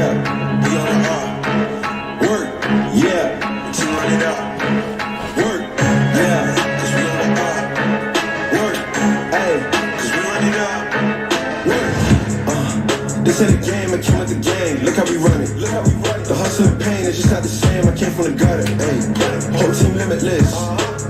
yeah, we on the work, yeah, but you run it up. Work, yeah, cause we on the work, hey, cause we run it up. Work, this ain't a game, I came with the game. Look how we run it. The hustle and pain is just not the same. I came from the gutter, hey. Whole team limitless.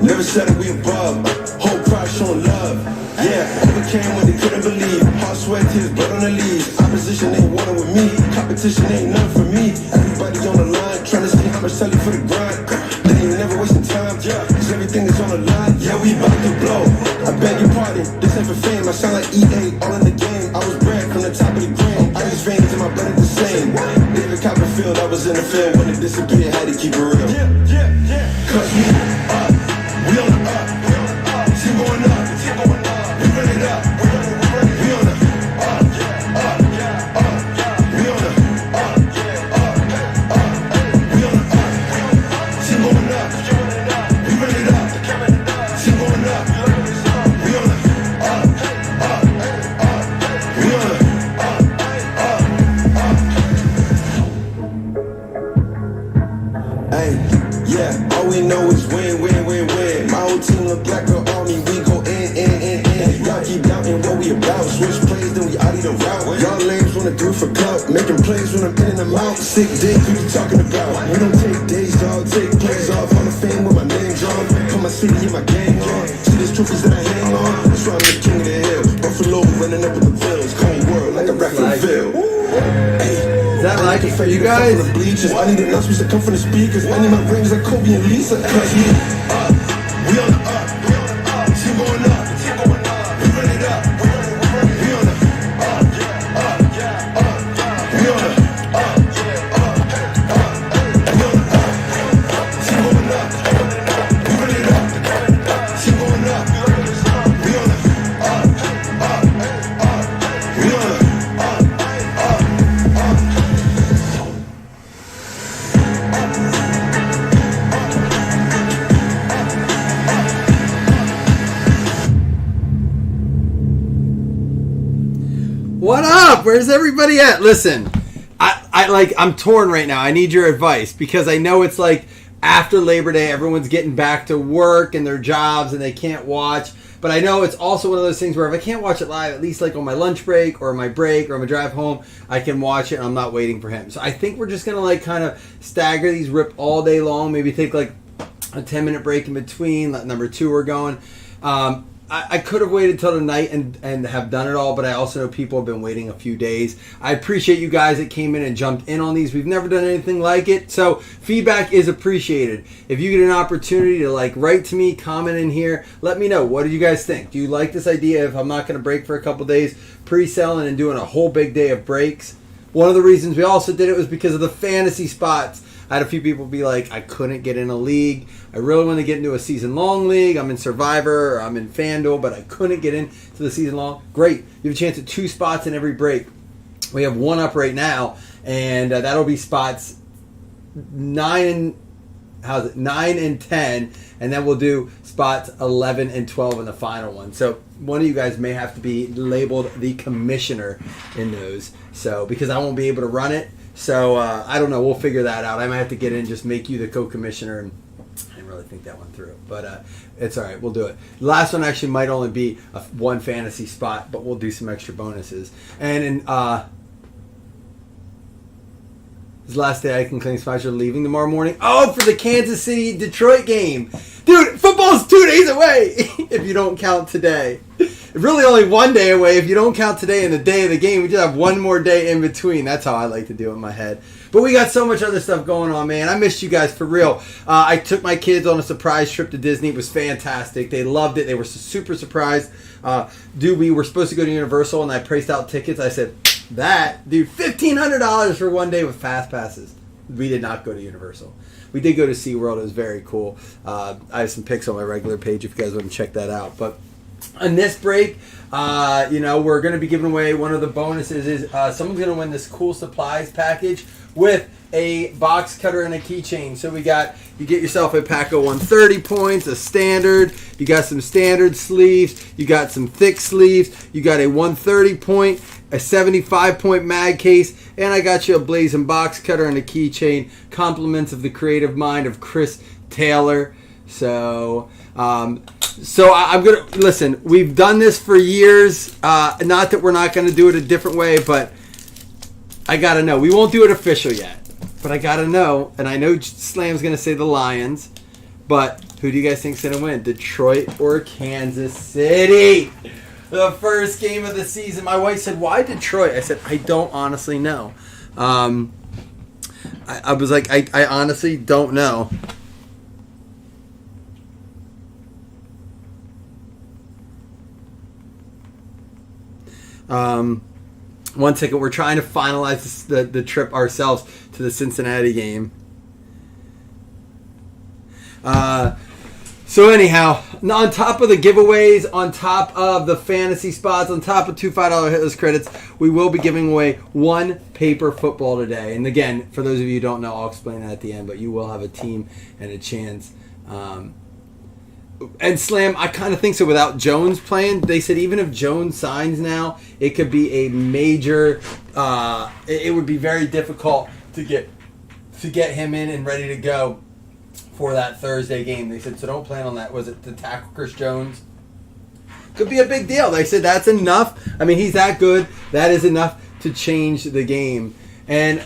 Never said that we above. Whole crowd showing love. Yeah, overcame when they couldn't believe. Hard sweat, tears, blood on the leaves. Opposition ain't wanting with me. Competition ain't none for me. Everybody on the line trying to see how much selling for the grind. They ain't never wasting time, cause everything is on the line. Yeah, we about to blow. I beg your pardon, this ain't for fame. I sound like EA, all in the game. I was bred from the top of the grain. Ice veins in my blood is the same. David Copperfield, I was in the field when it disappeared. Had to keep it real. Cause we up, we on the up. Team going up, we run it up. We on the up, we on the up, we on the up. Team going up, we run it up. Team going up, we on the up, we on the Hey, yeah, all we know is win, win, win, win. My whole team look like an army, we go in. Y'all keep doubting what we about. Switch plays, then we out of the route. Y'all lames wanna do it for clout, making plays when I'm in and I'm out. Sick dick, who you talking about? We don't take days, dog, take plays off. Hall of Fame with my name drawn. Put my city in my game on. See these trophies that I hang on. That's why I'm the king of the hill. Buffalo running up with the bills. Cold world like a rap from Phil. Hey. Is that like it for you guys? I need the announcements that come from the speakers. I need my rings like Kobe and Lisa. Cause we up, we on the up. Team going up, we run it up. We on the up, we on the up, we on the up. Team going up, we run it up. Team going up, we on the up, we on the What up? Where's everybody at? Listen, I'm torn right now. I need your advice because I know it's like after Labor Day, everyone's getting back to work and their jobs and they can't watch. But I know it's also one of those things where if I can't watch it live, at least like on my lunch break or my break or on my drive home, I can watch it and I'm not waiting for him. So I think we're just going to like kind of stagger these, rip all day long, maybe take like a 10-minute break in between. Let number 2 we're going. I could have waited till tonight and have done it all, but I also know people have been waiting a few days. I appreciate you guys that came in and jumped in on these. We've never done anything like it, so feedback is appreciated. If you get an opportunity to like write to me, comment in here, let me know. What do you guys think? Do you like this idea if I'm not going to break for a couple days, pre-selling and doing a whole big day of breaks? One of the reasons we also did it was because of the fantasy spots. I had a few people be like, I couldn't get in a league. I really want to get into a season-long league. I'm in Survivor or I'm in FanDuel, but I couldn't get into the season-long. Great. You have a chance at 2 spots in every break. We have 1 up right now, and that'll be spots 9 and 10, and then we'll do spots 11 and 12 in the final one. So one of you guys may have to be labeled the commissioner in those. So because I won't be able to run it. So I don't know. We'll figure that out. I might have to get in and just make you the co-commissioner. And I didn't really think that one through. But it's all right. We'll do it. The last one actually might only be one fantasy spot, but we'll do some extra bonuses. And in this last day I can claim spots. You're leaving tomorrow morning. Oh, for the Kansas City-Detroit game. Dude, football's 2 days away if you don't count today. Really only 1 day away if you don't count today and the day of the game. We just have 1 more day in between. That's how I like to do it in my head. But we got so much other stuff going on, man. I missed you guys for real. I took my kids on a surprise trip to Disney. It was fantastic. They loved it. They were super surprised. Dude, we were supposed to go to Universal, and I priced out tickets. I said, dude, $1,500 for 1 day with fast passes. We did not go to Universal. We did go to SeaWorld. It was very cool. I have some pics on my regular page if you guys want to check that out. But on this break, we're going to be giving away one of the bonuses is someone's going to win this cool supplies package with a box cutter and a keychain. So you get yourself a pack of 130 points, a standard, you got some standard sleeves, you got some thick sleeves, you got a 130 point, a 75 point mag case, And I got you a blazing box cutter and a keychain. Compliments of the creative mind of Chris Taylor. So I'm gonna listen. We've done this for years. Not that we're not gonna do it a different way, but I gotta know. We won't do it official yet, but I gotta know. And I know Slam's gonna say the Lions, but who do you guys think's gonna win? Detroit or Kansas City? The first game of the season. My wife said, "Why Detroit?" I said, "I don't honestly know." I was like, I honestly don't know. One second, we're trying to finalize the trip ourselves to the Cincinnati game. So anyhow, on top of the giveaways, on top of the fantasy spots, on top of 2 $5 hitless credits, we will be giving away 1 paper football today. And again, for those of you who don't know, I'll explain that at the end, but you will have a team and a chance. And Slam, I kind of think so without Jones playing. They said even if Jones signs now, it could be a major, it would be very difficult to get him in and ready to go for that Thursday game. They said, so don't plan on that. Was it to tackle Chris Jones? Could be a big deal. They said that's enough. I mean, he's that good. That is enough to change the game. And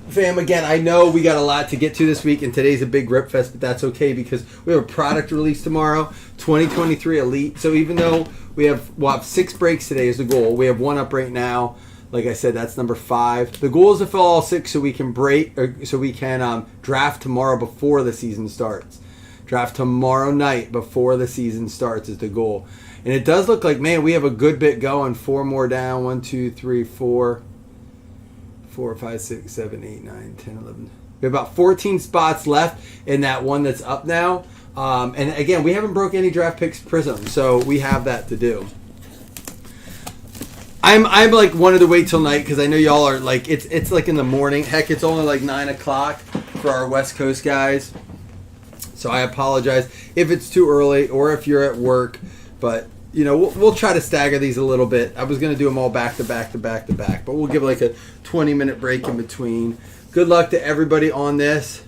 fam, again, I know we got a lot to get to this week, and today's a big Ripfest, but that's okay because we have a product release tomorrow, 2023 Elite. So even though we'll have 6 breaks today is the goal. We have 1 up right now. Like I said, that's number 5. The goal is to fill all 6 so we can draft tomorrow before the season starts. Draft tomorrow night before the season starts is the goal. And it does look like, man, we have a good bit going. 4 more down. 1, 2, 3, 4. 4, 5, 6, 7, 8, 9, 10, 11. We have about 14 spots left in that one that's up now. And again, we haven't broke any draft picks prism, so we have that to do. I'm like wanted to wait till night because I know y'all are like it's like in the morning. Heck, it's only like 9 o'clock for our West Coast guys. So I apologize if it's too early or if you're at work, but you know, we'll try to stagger these a little bit. I was going to do them all back to back to back to back, but we'll give like a 20-minute break in between. Good luck to everybody on this.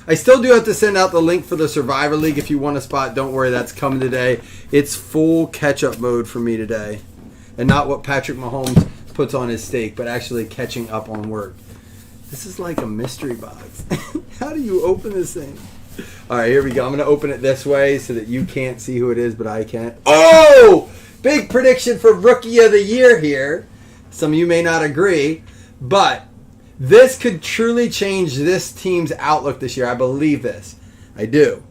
I still do have to send out the link for the Survivor League. If you want a spot, don't worry, that's coming today. It's full catch-up mode for me today. And not what Patrick Mahomes puts on his steak, but actually catching up on work. This is like a mystery box. How do you open this thing? All right, here we go. I'm going to open it this way so that you can't see who it is, but I can. Oh! Big prediction for Rookie of the Year here. Some of you may not agree, but this could truly change this team's outlook this year. I believe this. I do.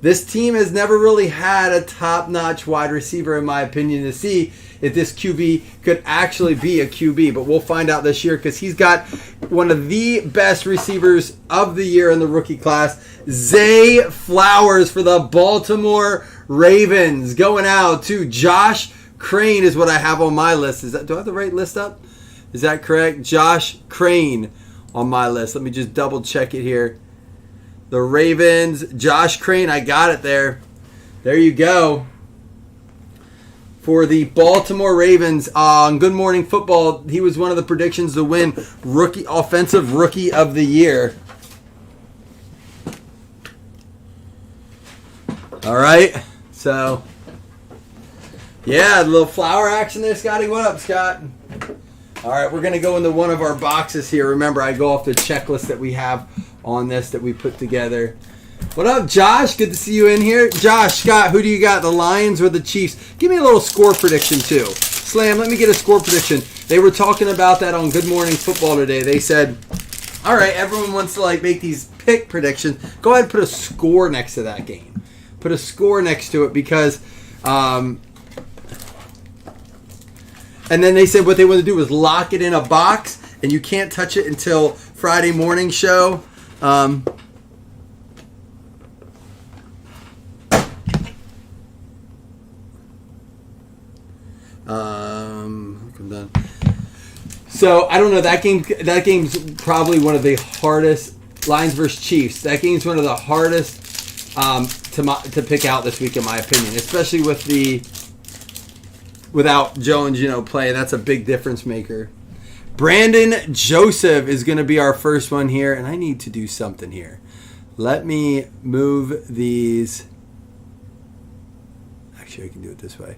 This team has never really had a top-notch wide receiver, in my opinion, to see if this QB could actually be a QB. But we'll find out this year because he's got one of the best receivers of the year in the rookie class, Zay Flowers for the Baltimore Ravens. Going out to Josh Crane is what I have on my list. Do I have the right list up? Is that correct? Josh Crane on my list. Let me just double-check it here. The Ravens, Josh Crane, I got it there. There you go. For the Baltimore Ravens on Good Morning Football, he was one of the predictions to win Offensive Rookie of the Year. All right, so yeah, a little flower action there, Scotty. What up, Scott? All right, we're going to go into one of our boxes here. Remember, I go off the checklist that we have on this that we put together. What up, Josh? Good to see you in here. Josh, Scott, who do you got, the Lions or the Chiefs? Give me a little score prediction, too. Slam, let me get a score prediction. They were talking about that on Good Morning Football today. They said, all right, everyone wants to like make these pick predictions. Go ahead and put a score next to that game. Put a score next to it because... and then they said what they want to do is lock it in a box, and you can't touch it until Friday morning show. I'm done. So I don't know. That game's probably one of the hardest. Lions versus Chiefs. That game's one of the hardest to pick out this week, in my opinion, especially with the without Jones, playing. That's a big difference maker. Brandon Joseph is going to be our first one here, and I need to do something here. Let me move these. Actually, I can do it this way.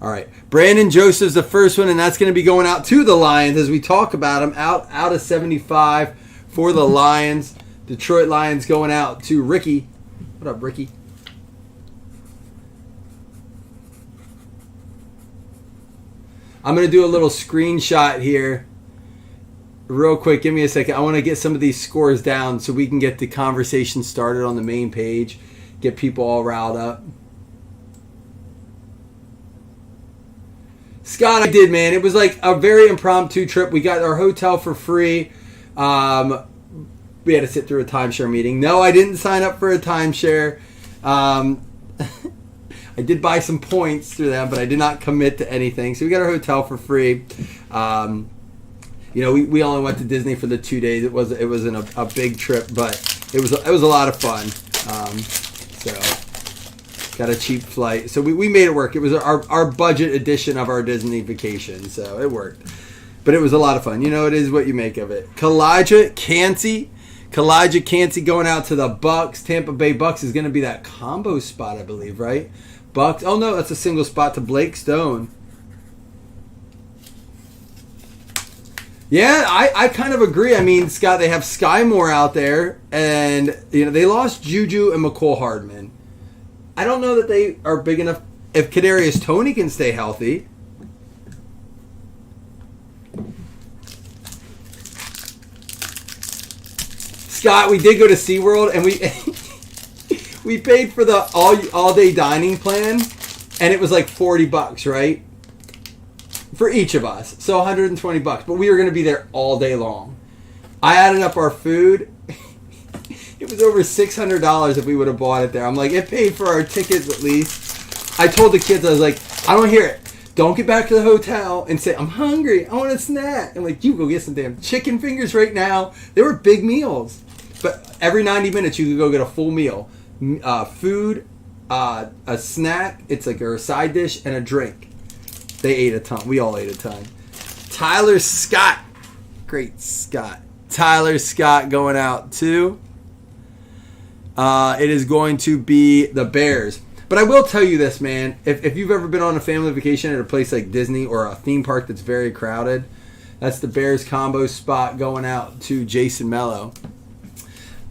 All right, Brandon Joseph's the first one, and that's going to be going out to the Lions as we talk about them. Out of 75 for the Lions. Detroit Lions going out to Ricky. What up, Ricky? I'm going to do a little screenshot here real quick. Give me a second. I want to get some of these scores down so we can get the conversation started on the main page, get people all riled up. Scott, I did, man. It was like a very impromptu trip. We got our hotel for free. We had to sit through a timeshare meeting. No, I didn't sign up for a timeshare. I did buy some points through them, but I did not commit to anything. So we got our hotel for free. We only went to Disney for the 2 days. It wasn't a big trip, but it was a lot of fun. So got a cheap flight. So we made it work. It was our budget edition of our Disney vacation, so it worked. But it was a lot of fun. It is what you make of it. Kalijah Cansey going out to the Bucks. Tampa Bay Bucks is going to be that combo spot, I believe, right? Bucks. Oh, no, that's a single spot to Blake Stone. Yeah, I kind of agree. I mean, Scott, they have Sky Moore out there, and they lost Juju and McCole Hardman. I don't know that they are big enough. If Kadarius Toney can stay healthy. Scott, we did go to SeaWorld, and we paid for the all day dining plan, and it was like $40, right? For each of us. So $120. But we were going to be there all day long. I added up our food. It was over $600 if we would have bought it there. I'm like, it paid for our tickets at least. I told the kids, I was like, I don't hear it. Don't get back to the hotel and say, I'm hungry. I want a snack. I'm like, you go get some damn chicken fingers right now. They were big meals. But every 90 minutes, you could go get a full meal. Food, a snack, it's like a side dish, and a drink. They ate a ton. We all ate a ton. Tyler Scott. Great Scott. Tyler Scott going out too. It is going to be the Bears. But I will tell you this, man. If you've ever been on a family vacation at a place like Disney or a theme park that's very crowded, that's the Bears combo spot going out to Jason Mello.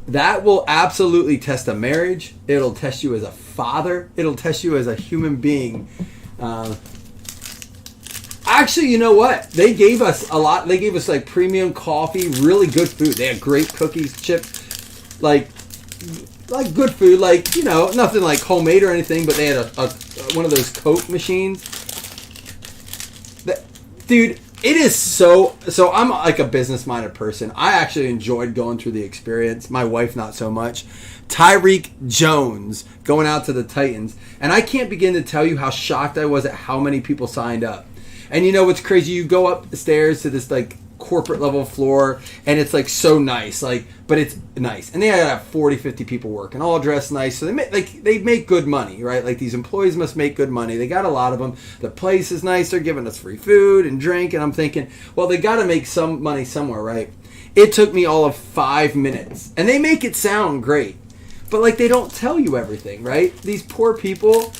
That will absolutely test a marriage. It'll test you as a father. It'll test you as a human being. Actually, you know what? They gave us a lot. They gave us like premium coffee, really good food. They had great cookies, chips, like good food, like, nothing like homemade or anything, but they had a one of those Coke machines. Dude, it is so I'm like a business-minded person. I actually enjoyed going through the experience. My wife, not so much. Tyreek Jones going out to the Titans. And I can't begin to tell you how shocked I was at how many people signed up. And you know what's crazy? You go up the stairs to this like corporate level floor, and it's like so nice, but it's nice. And they have 40, 50 people working, all dressed nice. So they make good money, right? Like these employees must make good money. They got a lot of them. The place is nice. They're giving us free food and drink. And I'm thinking, well, they got to make some money somewhere, right? It took me all of 5 minutes, and they make it sound great, but like they don't tell you everything, right? These poor people.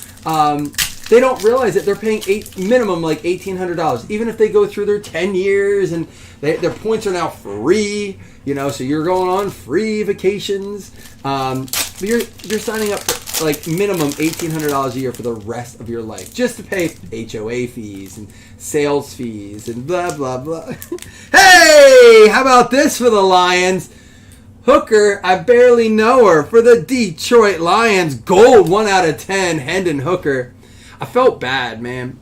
They don't realize that they're paying minimum like $1,800, even if they go through their 10 years and their points are now free. So you're going on free vacations. But you're signing up for like minimum $1,800 a year for the rest of your life just to pay HOA fees and sales fees and blah blah blah. Hey, how about this for the Lions? Hooker, I barely know her for the Detroit Lions. Gold 1 out of 10. Hendon Hooker. I felt bad, man.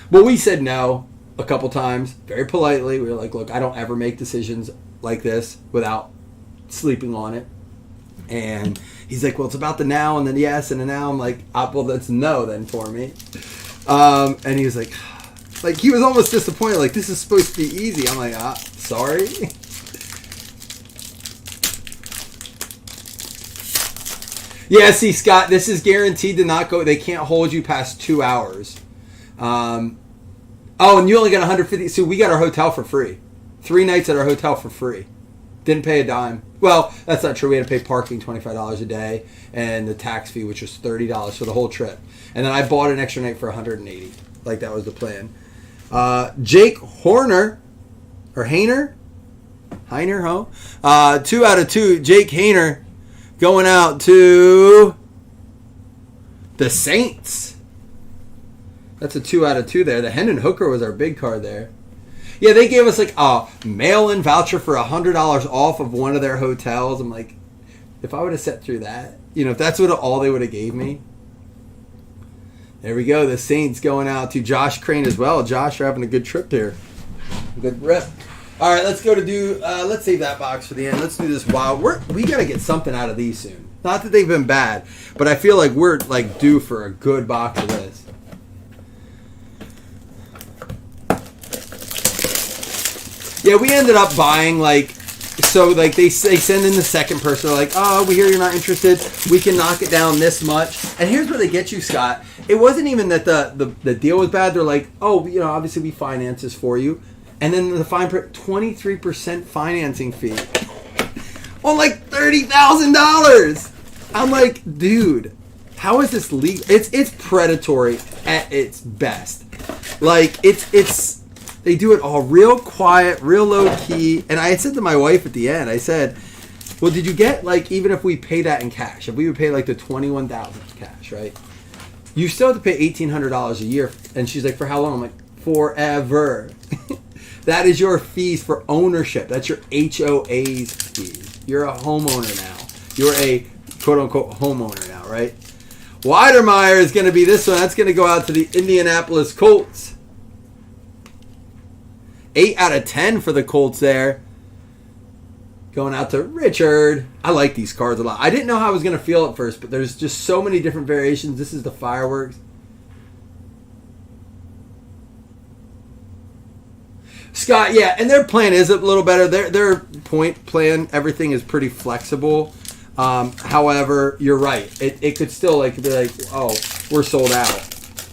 Well, we said no a couple times, very politely. We were like, look, I don't ever make decisions like this without sleeping on it. And he's like, well, it's about the now and then yes and the now. I'm like, well, that's no then for me. And he was like he was almost disappointed. Like, this is supposed to be easy. I'm like, sorry. Yeah, see, Scott, this is guaranteed to not go. They can't hold you past 2 hours. Oh, and you only got 150. So we got our hotel for free. 3 nights at our hotel for free. Didn't pay a dime. Well, that's not true. We had to pay parking $25 a day and the tax fee, which was $30 for the whole trip. And then I bought an extra night for $180. Like that was the plan. Jake Horner or Hayner, huh? 2 out of 2. Jake Hayner going out to the Saints. That's a 2 out of 2 there. The Hendon Hooker was our big card there. Yeah, they gave us like a mail-in voucher for $100 off of one of their hotels. I'm like, if I would have sat through that, if that's what all they would have gave me. There we go. The Saints going out to Josh Crane as well. Josh, you're having a good trip here. Good rip. All right, let's go to let's save that box for the end. Let's do this wild. We got to get something out of these soon. Not that they've been bad, but I feel like we're like due for a good box of this. Yeah, we ended up buying they send in the second person. They're like, oh, we hear you're not interested. We can knock it down this much. And here's where they get you, Scott. It wasn't even that the deal was bad. They're like, oh, obviously we finance this for you. And then the fine print, 23% financing fee on like $30,000. I'm like, dude, how is this legal? It's predatory at its best. Like it's. They do it all real quiet, real low key. And I had said to my wife at the end, I said, well, did you get, even if we pay that in cash, if we would pay the $21,000 cash, right? You still have to pay $1,800 a year. And she's like, for how long? I'm like, forever. That is your fees for ownership. That's your HOA's fees. You're a homeowner now. You're a quote-unquote homeowner now, right? Weidermeyer is going to be this one. That's going to go out to the Indianapolis Colts. 8 out of 10 for the Colts there. Going out to Richard. I like these cards a lot. I didn't know how I was going to feel at first, but there's just so many different variations. This is the fireworks. Scott, yeah, and their plan is a little better. Their point plan, everything is pretty flexible. However, you're right. It could still be like, oh, we're sold out.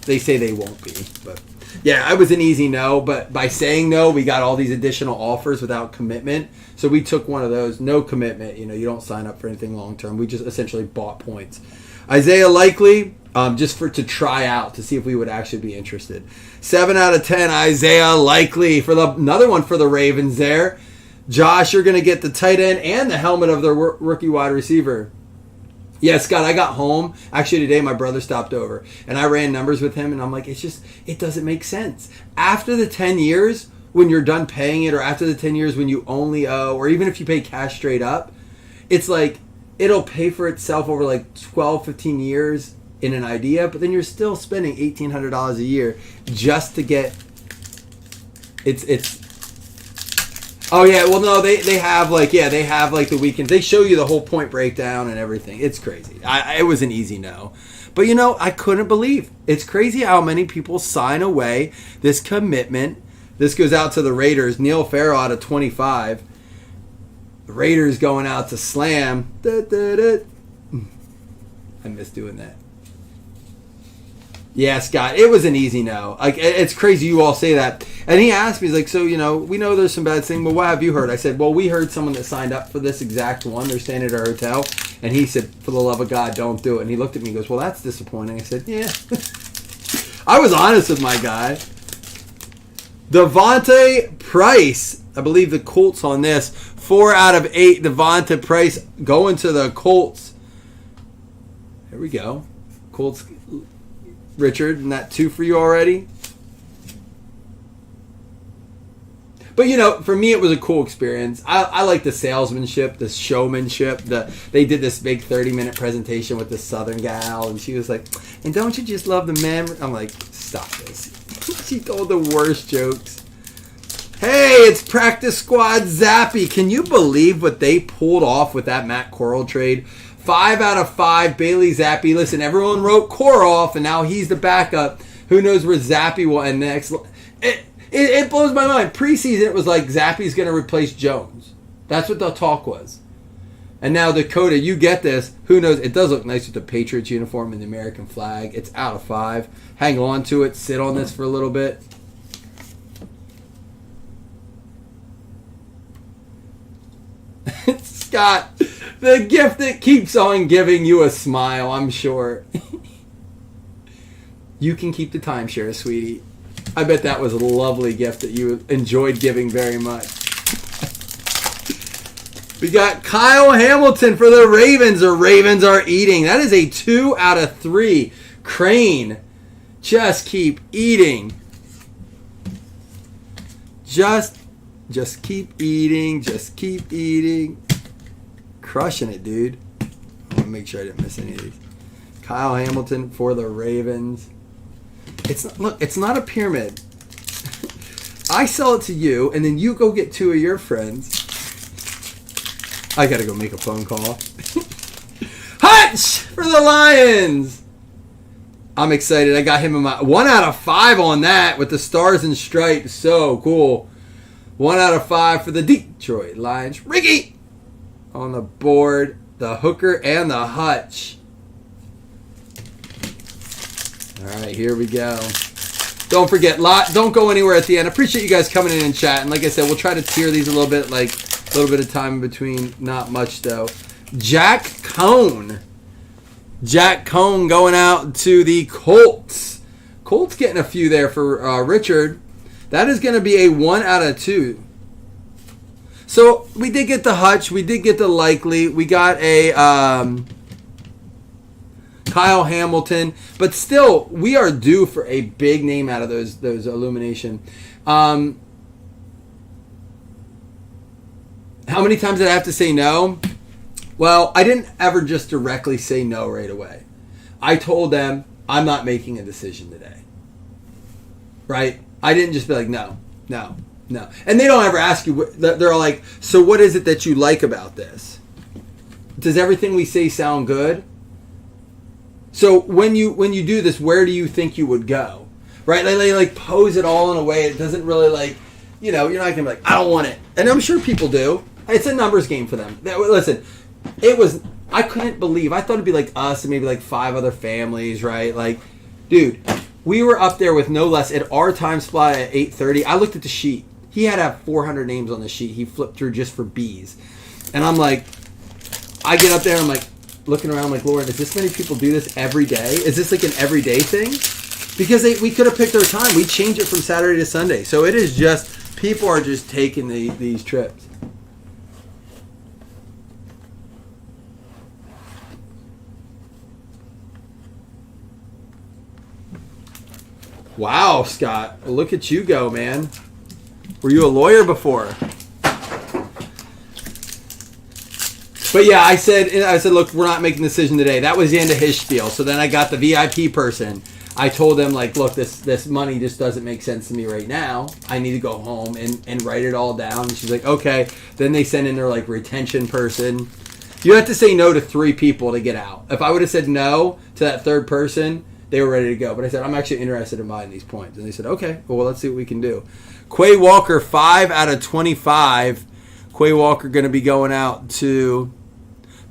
They say they won't be, but... Yeah, it was an easy no, but by saying no, we got all these additional offers without commitment. So we took one of those, no commitment. You don't sign up for anything long term. We just essentially bought points. Isaiah Likely, just to try out to see if we would actually be interested. 7 out of 10, Isaiah Likely for another one for the Ravens there. Josh, you're going to get the tight end and the helmet of the rookie wide receiver. Yeah, Scott, I got home. Actually, today my brother stopped over, and I ran numbers with him, and I'm like, it doesn't make sense. After the 10 years, when you're done paying it, or after the 10 years when you only owe, or even if you pay cash straight up, it's like, it'll pay for itself over 12, 15 years in an idea, but then you're still spending $1,800 a year just to get, Oh yeah, well no, they have the weekend. They show you the whole point breakdown and everything. It's crazy. It was an easy no. But I couldn't believe. It's crazy how many people sign away this commitment. This goes out to the Raiders. Neil Farrell out of 25. The Raiders going out to Slam. I miss doing that. Yeah, Scott, it was an easy no. It's crazy you all say that. And he asked me, he's like, so, we know there's some bad things, but what have you heard? I said, well, we heard someone that signed up for this exact one. They're staying at our hotel. And he said, for the love of God, don't do it. And he looked at me and goes, well, that's disappointing. I said, yeah. I was honest with my guy. Devontae Price. I believe the Colts on this. 4 out of 8. Devontae Price going to the Colts. Here we go. Colts. Richard, and that 2 for you already. But, for me, it was a cool experience. I like the salesmanship, the showmanship. They did this big 30-minute presentation with this Southern gal, and she was like, and don't you just love the memory? I'm like, stop this. She told the worst jokes. Hey, it's Practice Squad Zappy. Can you believe what they pulled off with that Matt Corral trade? 5 out of 5, Bailey Zappi. Listen, everyone wrote Core off, and now he's the backup. Who knows where Zappi will end next? It blows my mind. Preseason, it was like Zappi's going to replace Jones. That's what the talk was. And now, Dakota, you get this. Who knows? It does look nice with the Patriots uniform and the American flag. It's out of 5. Hang on to it. Sit on this for a little bit. Scott, the gift that keeps on giving you a smile, I'm sure. You can keep the timeshare, sweetie. I bet that was a lovely gift that you enjoyed giving very much. We got Kyle Hamilton for the Ravens. The Ravens are eating. That is a 2 out of 3. Crane, just keep eating. Just keep eating. Just keep eating. Crushing it, dude. I want to make sure I didn't miss any of these. Kyle Hamilton for the Ravens. It's not a pyramid. I sell it to you, and then you go get 2 of your friends. I gotta go make a phone call. Hutch for the Lions. I'm excited. I got him in my 1 out of 5 on that with the stars and stripes. So cool. 1 out of 5 for the Detroit Lions. Ricky on the board. The hooker and the Hutch. All right, here we go. Don't forget, don't go anywhere at the end. I appreciate you guys coming in and chatting. Like I said, we'll try to tier these a little bit, like a little bit of time in between. Not much, though. Jack Cohn. Jack Cohn going out to the Colts. Colts getting a few there for Richard. That is going to be a 1 out of 2. So we did get the Hutch. We did get the Likely. We got a Kyle Hamilton. But still, we are due for a big name out of those Illumination. How many times did I have to say no? Well, I didn't ever just directly say no right away. I told them, I'm not making a decision today. Right? I didn't just be like, no. And they don't ever ask you, they're like, so what is it that you like about this? Does everything we say sound good? So when you do this, where do you think you would go? Right? Like pose it all in a way it doesn't really you're not going to be like, I don't want it. And I'm sure people do. It's a numbers game for them. Listen, I couldn't believe, I thought it'd be like us and maybe like 5 other families, right? Like, dude, we were up there with no less at our time slot at 8:30. I looked at the sheet. He had to have 400 names on the sheet. He flipped through just for B's. And I'm like, I get up there and I'm like, looking around like, Lord, does this many people do this every day? Is this like an everyday thing? Because we could have picked our time. We changed it from Saturday to Sunday. So it is just, people are just taking these trips. Wow, Scott. Look at you go, man. Were you a lawyer before? But yeah, I said, look, we're not making a decision today. That was the end of his spiel. So then I got the VIP person. I told them, like, look, this money just doesn't make sense to me right now. I need to go home and write it all down. And she's like, okay. Then they send in their, like, retention person. You have to say no to 3 people to get out. If I would have said no to that third person, they were ready to go. But I said, I'm actually interested in buying these points. And they said, okay, well, let's see what we can do. Quay Walker, 5 out of 25. Quay Walker going to be going out to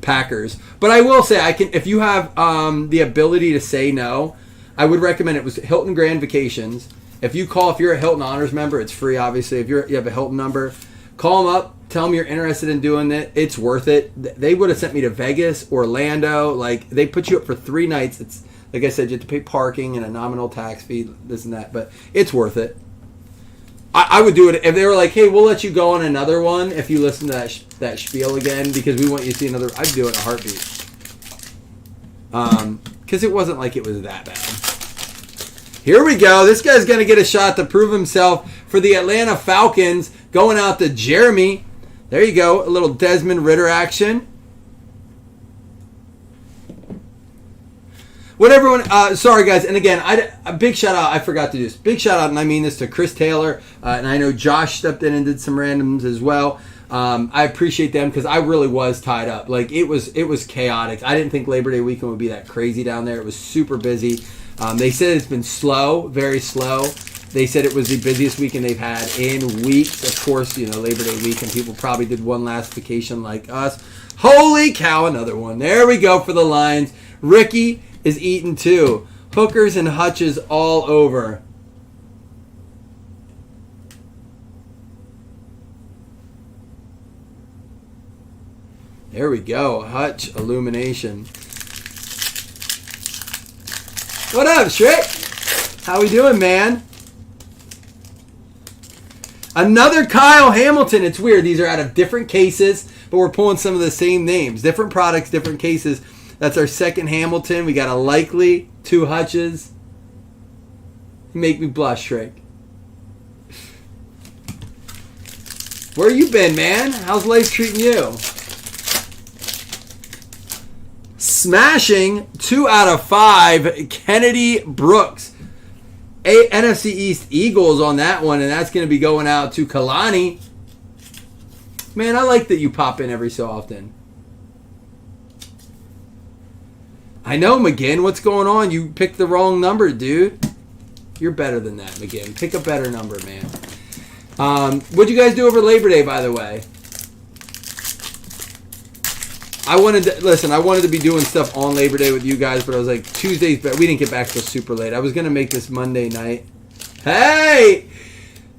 Packers. But I will say, if you have the ability to say no, I would recommend it was Hilton Grand Vacations. If you're a Hilton Honors member, it's free, obviously. If you have a Hilton number, call them up, tell them you're interested in doing it. It's worth it. They would have sent me to Vegas, Orlando. Like, they put you up for 3 nights. It's, like I said, you have to pay parking and a nominal tax fee, this and that. But it's worth it. I would do it if they were like, hey, we'll let you go on another one if you listen to that spiel again because we want you to see another. I'd do it in a heartbeat. Because it wasn't like it was that bad. Here we go. This guy's going to get a shot to prove himself for the Atlanta Falcons. Going out to Jeremy. There you go. A little Desmond Ridder action. What everyone, sorry guys, and again, a big shout out, I forgot to do this. Big shout out, and I mean this to Chris Taylor, and I know Josh stepped in and did some randoms as well. I appreciate them because I really was tied up. Like, it was chaotic. I didn't think Labor Day weekend would be that crazy down there. It was super busy. They said it's been slow, very slow. They said it was the busiest weekend they've had in weeks. Of course, Labor Day weekend, people probably did one last vacation like us. Holy cow, another one. There we go for the Lions. Ricky is eating too. Hookers and hutches all over. There we go. Hutch illumination. What up, Shrek? How we doing, man? Another Kyle Hamilton. It's weird. These are out of different cases, but we're pulling some of the same names. Different products, different cases. That's our second Hamilton. We got a Likely, 2 Hutches. You make me blush, Shrek. Where you been, man? How's life treating you? Smashing 2 out of 5. Kennedy Brooks. NFC East Eagles on that one, and that's going to be going out to Kalani. Man, I like that you pop in every so often. I know, McGinn. What's going on? You picked the wrong number, dude. You're better than that, McGinn. Pick a better number, man. What'd you guys do over Labor Day, by the way? I wanted to be doing stuff on Labor Day with you guys, but I was like, Tuesdays, but we didn't get back till super late. I was going to make this Monday night. Hey!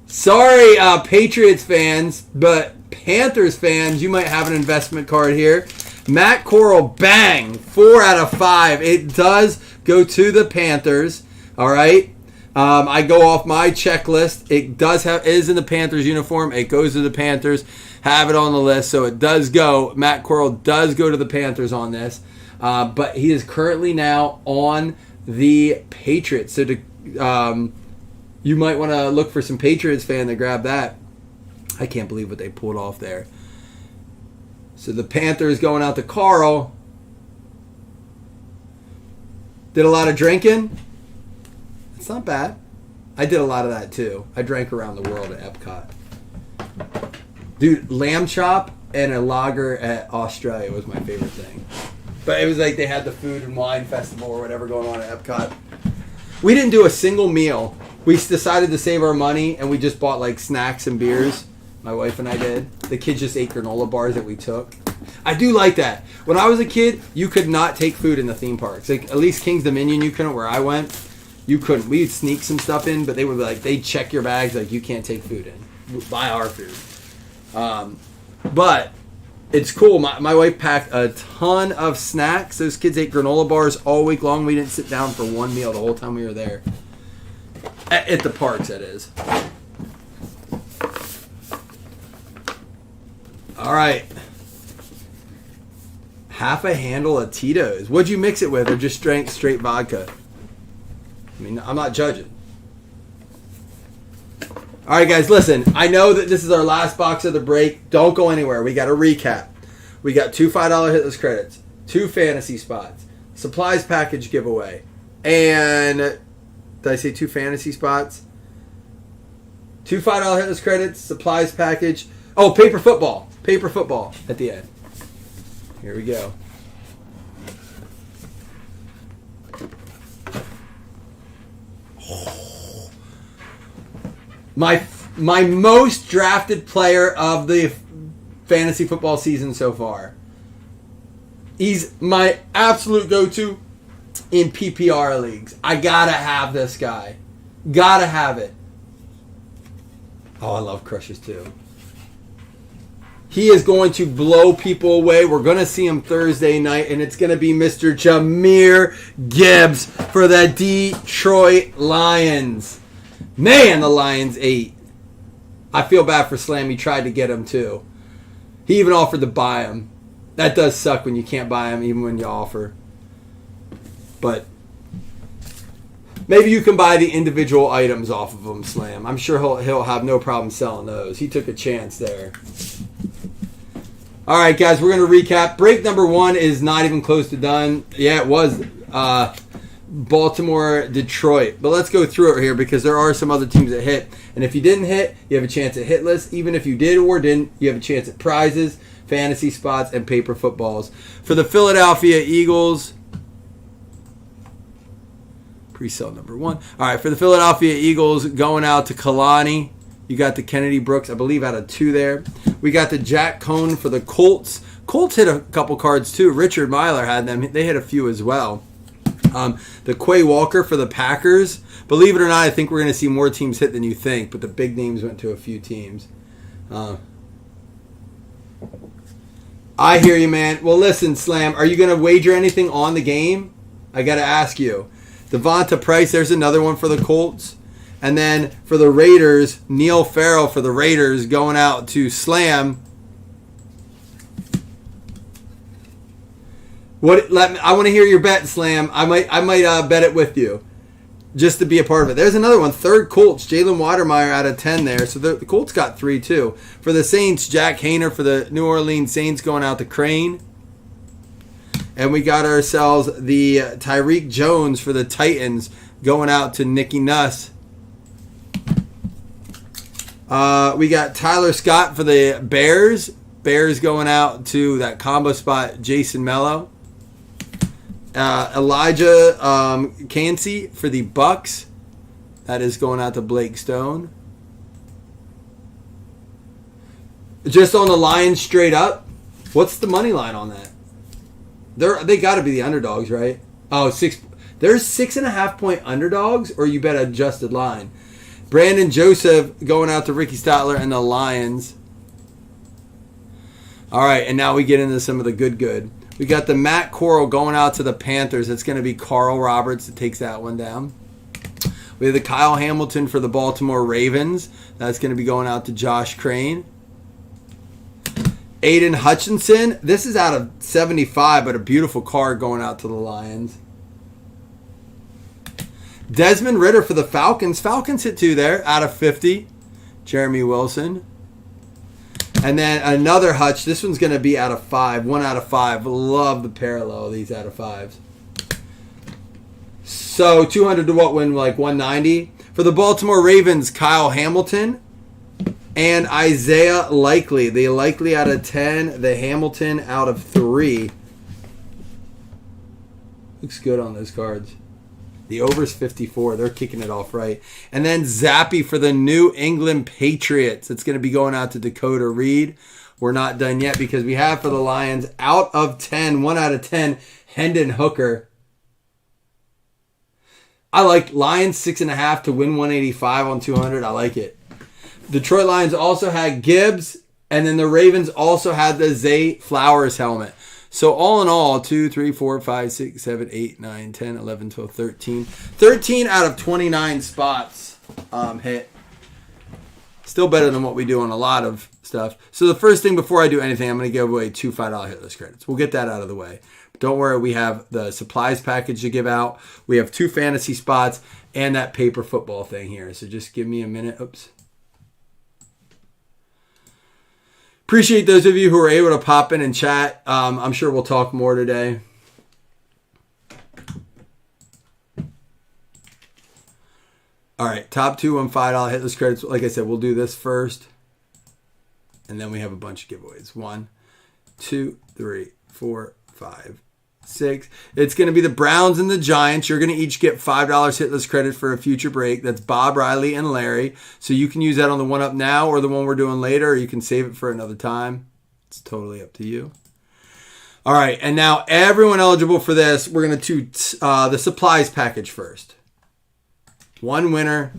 Sorry, Patriots fans, but Panthers fans, you might have an investment card here. Matt Corral, bang! 4 out of 5. It does go to the Panthers, all right? I go off my checklist. It is in the Panthers uniform. It goes to the Panthers. Have it on the list, so it does go. Matt Corral does go to the Panthers on this, but he is currently now on the Patriots. So you might want to look for some Patriots fan to grab that. I can't believe what they pulled off there. So the Panthers going out to Carl. Did a lot of drinking. It's not bad. I did a lot of that too. I drank around the world at Epcot. Dude, lamb chop and a lager at Australia was my favorite thing. But it was like they had the food and wine festival or whatever going on at Epcot. We didn't do a single meal. We decided to save our money and we just bought like snacks and beers. My wife and I did. The kids just ate granola bars that we took. I do like that. When I was a kid, you could not take food in the theme parks. Like at least King's Dominion, you couldn't. Where I went, you couldn't. We'd sneak some stuff in, but they would be like, they'd check your bags like you can't take food in. Buy our food. But it's cool. My wife packed a ton of snacks. Those kids ate granola bars all week long. We didn't sit down for one meal the whole time we were there. At the parks, that is. All right. Half a handle of Tito's. What'd you mix it with, or just straight vodka? I mean, I'm not judging. All right, guys, listen. I know that this is our last box of the break. Don't go anywhere. We got a recap. We got 2 $5 hitless credits, 2 fantasy spots, supplies package giveaway, and did I say 2 fantasy spots? 2 $5 hitless credits, supplies package. Oh, paper football at the end. Here we go. My most drafted player of the fantasy football season so far. He's my absolute go-to in PPR leagues. I gotta have this guy. Gotta have it. Oh, I love Crushers too. He is going to blow people away. We're going to see him Thursday night, and it's going to be Mr. Jahmyr Gibbs for the Detroit Lions. Man, the Lions ate. I feel bad for Slam. He tried to get him, too. He even offered to buy him. That does suck when you can't buy him, even when you offer. But maybe you can buy the individual items off of him, Slam. I'm sure he'll have no problem selling those. He took a chance there. All right, guys, we're going to recap. Break number 1 is not even close to done. Yeah, it was Baltimore, Detroit. But let's go through it here because there are some other teams that hit. And if you didn't hit, you have a chance at hitless. Even if you did or didn't, you have a chance at prizes, fantasy spots, and paper footballs. For the Philadelphia Eagles, Pre-sale number 1. All right, for the Philadelphia Eagles, going out to Kalani. You got the Kennedy Brooks, I believe, out of 2 there. We got the Jack Cohn for the Colts. Colts hit a couple cards, too. Richard Myler had them. They hit a few as well. The Quay Walker for the Packers. Believe it or not, I think we're going to see more teams hit than you think, but the big names went to a few teams. I hear you, man. Well, listen, Slam, are you going to wager anything on the game? I got to ask you. Devonta Price, there's another one for the Colts. And then for the Raiders, Neil Farrell for the Raiders going out to Slam. I want to hear your bet, Slam. I might bet it with you, just to be a part of it. There's another one. Third Colts, Jalen Watermeyer out of 10 there. So the Colts got 3 too. For the Saints, Jack Hayner for the New Orleans Saints going out to Crane. And we got ourselves the Tyreek Jones for the Titans going out to Nicky Nuss. We got Tyler Scott for the Bears. Bears going out to that combo spot, Jason Mello. Elijah Cansey for the Bucks. That is going out to Blake Stone. Just on the line straight up. What's the money line on that? They got to be the underdogs, right? Oh, there's 6.5 point underdogs, or you bet adjusted line. Brandon Joseph going out to Ricky Statler and the Lions. All right, and now we get into some of the good. We got the Matt Corral going out to the Panthers. It's going to be Carl Roberts that takes that one down. We have the Kyle Hamilton for the Baltimore Ravens. That's going to be going out to Josh Crane. Aiden Hutchinson. This is out of 75, but a beautiful card going out to the Lions. Desmond Ridder for the Falcons. Falcons hit 2 there out of 50. Jeremy Wilson. And then another Hutch. This one's going to be out of 5. 1 out of 5. Love the parallel of these out of 5s. So 200 to what win? Like 190. For the Baltimore Ravens, Kyle Hamilton. And Isaiah Likely. The Likely out of 10. The Hamilton out of 3. Looks good on those cards. The over's 54. They're kicking it off right. And then Zappy for the New England Patriots. It's going to be going out to Dakota Reed. We're not done yet because we have for the Lions out of 10. 1 out of 10. Hendon Hooker. I like Lions 6.5 to win 185 on 200. I like it. Detroit Lions also had Gibbs, and then the Ravens also had the Zay Flowers helmet. So all in all, 2, 3, 4, 5, 6, 7, 8, 9, 10, 11, 12, 13. 13 out of 29 spots hit. Still better than what we do on a lot of stuff. So the first thing before I do anything, I'm going to give away 2 $5 hit list credits. We'll get that out of the way. But don't worry, we have the supplies package to give out. We have 2 fantasy spots and that paper football thing here. So just give me a minute. Oops. Appreciate those of you who were able to pop in and chat. I'm sure we'll talk more today. All right, top 2 on $5 hitless credits. Like I said, we'll do this first. And then we have a bunch of giveaways. 1, 2, 3, 4, 5, 6. It's going to be the Browns and the Giants. You're going to each get $5 hitless credit for a future break. That's Bob, Riley, and Larry. So you can use that on the one up now or the one we're doing later, or you can save it for another time. It's totally up to you. All right, and now everyone eligible for this, we're going to do the supplies package first. 1 winner.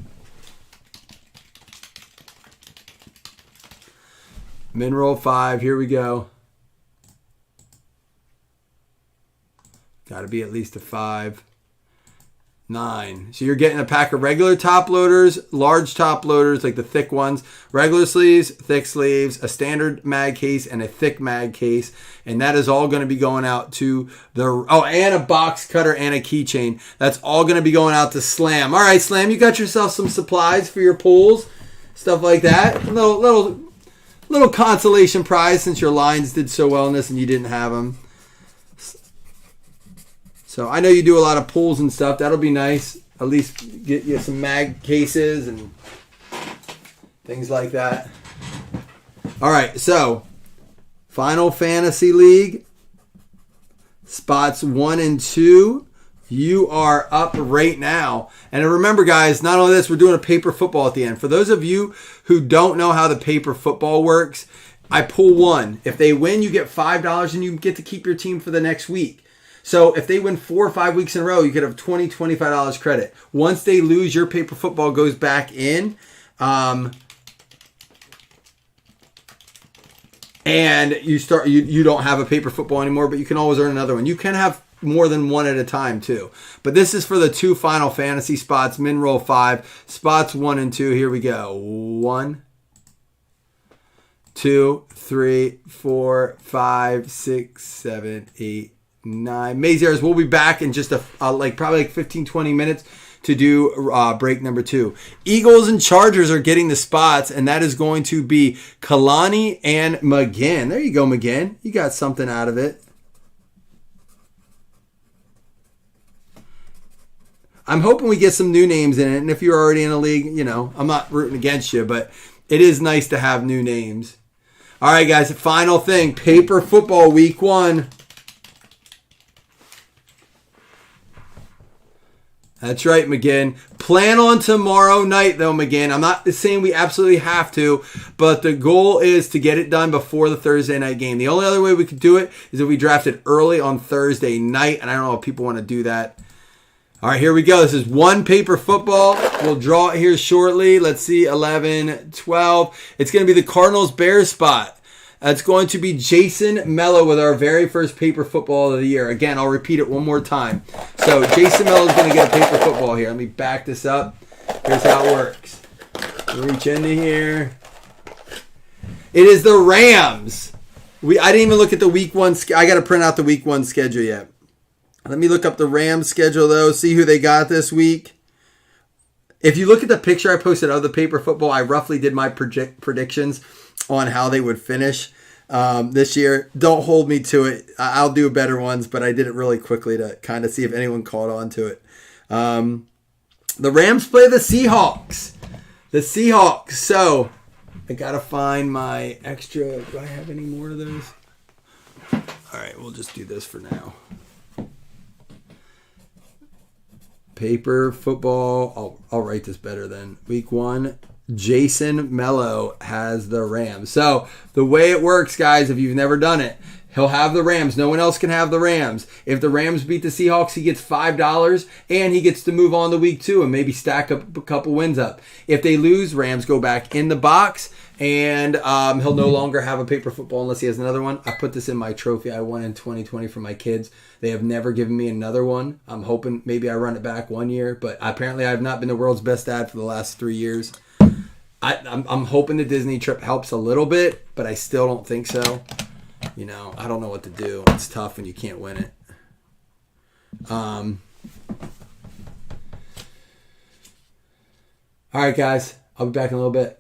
Min roll 5. Here we go. Got to be at least a 5. 9. So you're getting a pack of regular top loaders, large top loaders, like the thick ones, regular sleeves, thick sleeves, a standard mag case, and a thick mag case. And that is all going to be going out to and a box cutter and a keychain. That's all going to be going out to Slam. All right, Slam, you got yourself some supplies for your pools, stuff like that. Little consolation prize since your lines did so well in this and you didn't have them. So I know you do a lot of pools and stuff. That'll be nice. At least get you some mag cases and things like that. All right, so Final Fantasy League. Spots 1 and 2. You are up right now. And remember, guys, not only this, we're doing a paper football at the end. For those of you who don't know how the paper football works, I pull one. If they win, you get $5 and you get to keep your team for the next week. So if they win 4 or 5 weeks in a row, you could have $20, $25 credit. Once they lose, your paper football goes back in. And you don't have a paper football anymore, but you can always earn another one. You can have more than one at a time too. But this is for the 2 Final Fantasy spots, min roll 5, spots 1 and 2. Here we go. 1, 2, 3, 4, 5, 6, 7, 8, 9. Maziers, we'll be back in just probably 15, 20 minutes to do break number 2. Eagles and Chargers are getting the spots, and that is going to be Kalani and McGinn. There you go, McGinn. You got something out of it. I'm hoping we get some new names in it, and if you're already in a league, I'm not rooting against you, but it is nice to have new names. All right, guys, final thing, paper football week 1. That's right, McGinn. Plan on tomorrow night, though, McGinn. I'm not saying we absolutely have to, but the goal is to get it done before the Thursday night game. The only other way we could do it is if we drafted early on Thursday night, and I don't know if people want to do that. All right, here we go. This is 1 paper football. We'll draw it here shortly. Let's see, 11, 12. It's going to be the Cardinals-Bears spot. That's going to be Jason Mello with our very first paper football of the year. Again, I'll repeat it one more time. So Jason Mello is going to get a paper football here. Let me back this up. Here's how it works. Reach into here. It is the Rams. I didn't even look at the week 1. I got to print out the week 1 schedule yet. Let me look up the Rams schedule, though, see who they got this week. If you look at the picture I posted of the paper football, I roughly did my predictions on how they would finish this year. Don't hold me to it. I'll do better ones, but I did it really quickly to kind of see if anyone caught on to it. The Rams play the Seahawks. So I got to find my extra. Do I have any more of those? All right, we'll just do this for now. Paper football. I'll write this better than week 1. Jason Mello has the Rams. So the way it works, guys, if you've never done it, he'll have the Rams. No one else can have the Rams. If the Rams beat the Seahawks, he gets $5, and he gets to move on to week 2 and maybe stack up a couple wins up. If they lose, Rams go back in the box, and he'll no longer have a paper football unless he has another one. I put this in my trophy I won in 2020 for my kids. They have never given me another one. I'm hoping maybe I run it back one year, but apparently I have not been the world's best dad for the last 3 years. I'm hoping the Disney trip helps a little bit, but I still don't think so. I don't know what to do. It's tough when you can't win it. All right, guys. I'll be back in a little bit.